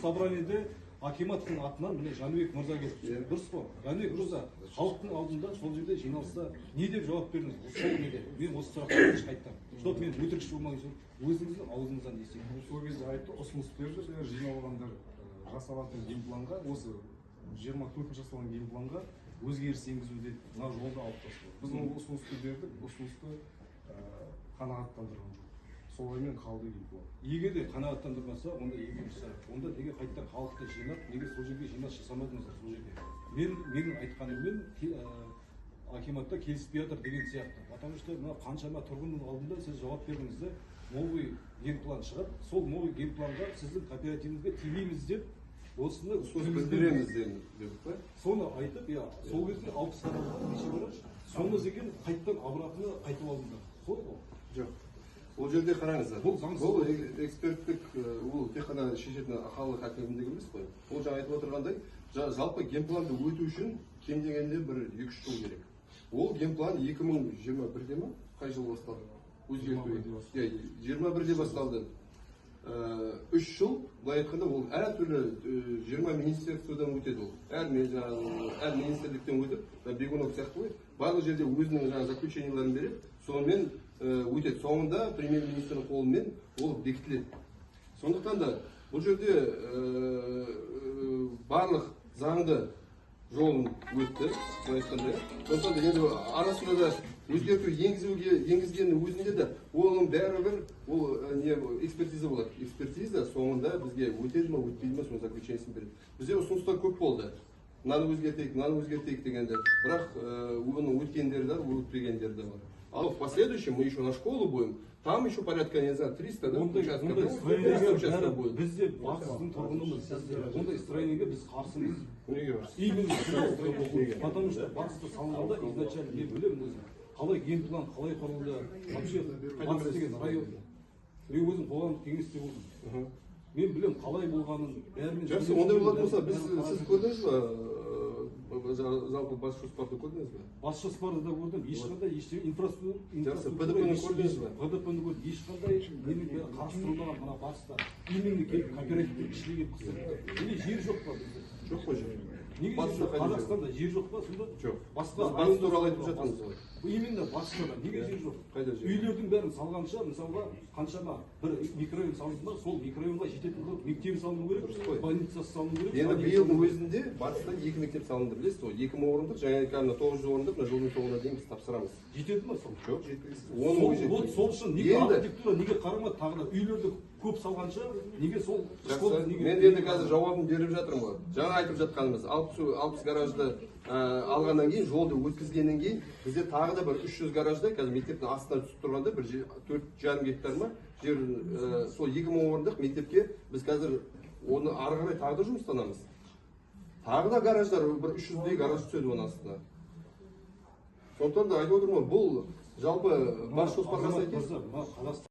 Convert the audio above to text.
собраниеде акиматтың атынан міне Жаныбек мырза келді. Дұрыс қой. Жаныбек мырза, халықтың алдында сол жерде жиналыста не деп жауап бердіңіз? Сол неде? Мен осы сұраққа қайттым. Чтоб мен өтірікші болмайын, өзіңіздің аузыңыздан естейін. Сол кезде айтты, ұсыныс берді, жиналғандар жасалатын генпланға, осы 24 жасалған генпланға өзгеріс енгізуде мына жолды алып тастады. Біз ол ұсынысты бердік, ұсынысты қанағаттандырған жоқ. Солаймен қалды генплан. Егер де қанағаттандырмаса, онда екінші сұрақ. Онда неге қайттан халықты жинап, неге сол жерге жиналыс жасамадыңыздар сол жерде? Менің айтқаныммен акиматта келіспей жатыр деген сияқты. Потому что мына қаншама тұрғынның алдында сіз жауап бердіңіз, новый генплан шығып, сол новый генпланға сіздің кооперативіңізге тилейміз деп, осыны білдіреміз дедік па? Соны айтып, сол кезде 60 адамға неше бараш, соны деген қайттан обратно қайтып алдыңдар. Сол ғой? Жоқ. Ол жерде қараңыздар. Бұл эксперттік, ол тек қана шешетін халық әкімдігі емес қой. Ол жаңа айтып отырғандай, жалпы генпланды өту үшін кем дегенде бір 2-3 жыл керек. Ол генплан 2021-де ме? Қай жыл басталды? Өзгерту. 21-де басталды. 3 жыл, былай айтқанда, ол әртүрлі 20 министрліктен өтеді ол. Әр министрліктен өтіп, Бегунов сияқты ғой, барлық жерде өзінің заключенияларын береді, сонымен өтеді. Соңында премьер-министрдің қолымен ол бекітіледі. Сондықтан да бұл жерде барлық заңды жолын өтті, былай айтқанда. Сондықтан да енді арасында да өзгерту енгізгеннің өзінде де оның бәрібір ол экспертиза болады. Экспертиза соңында бізге өтеді ме, өтпейді ме, соның заключениесін береді. Бізде ұсыныстар көп болды. Мынаны өзгертейік дегенде. Бірақ оның өткендері де, өтпегендері де бар. А в последующем мы еще на школу будем. Там еще порядка, не знаю, 300, да? Ондай будет. Бізде бақсыздың тұрғынымыз. Ондай строениеге біз қарсымыз. Именно. Потому что бақсты салынғанда изначально не білем өзім. Қалай генплан, қалай құрылды. Вообще, бақсы деген район. Мен өзім қоғамдық кеңесте болдым. Мен білем қалай болғанын бәрімен. Жақсы, ондай болатын болса, сіз көрдіңіз ба? Жалпы бас жоспарды көрдіңіз бе? Бас жоспарды да көрдім. Ешқандай инфраструктура ПДП-ні көрдіңіз бе? ПДП-ні көрдім. Ешқандай қарастырылмаған мына баста. Именно келіп кооперативтің ішіне келіп қысып. Или жер жоқ па бізде? Жоқ қой жер. Неге Қазақстанда жер жоқ па сонда? Жоқ. Басқа батыс туралы айтып жатырмыз ғой. Именно басқада неге жер жоқ? Қайда жер? Үйлердің бәрін салғанша, мысалға, қаншама бір микрорайон салынды ма, сол микрорайонға жететін мектеп салыну керек, больницасы салыну керек. Енді биылдың өзінде батыста 2 мектеп салынды, білесіз ғой, 2000 орындық, жаңа 900 орындық, мына жылдың соңына дейін біз тапсырамыз. Жетеді ма сол? Жоқ, жетпейді. Вот сол үшін неге архитектура неге қарамады тағы да үйлерді көп салғанша, неге сол мен енді қазір жауабын беріп жатырмын ғой. Жаңа айтып жатқанымыз 60 гаражды алғаннан кейін, жолды өткізгеннен кейін, бізде тағы да бір 300 гаражда, қазір мектептің астына түсіп тұрғанда бір 4,5 гектар ма жер, сол 2000 орындық мектепке біз қазір оны ары қарай тағы да жұмыстанамыз. Тағы да гараждар, бір 300-дей гараж түседі оның астына. Сондықтан да айтып отырмын, бұл жалпы бас жоспарға сәйкес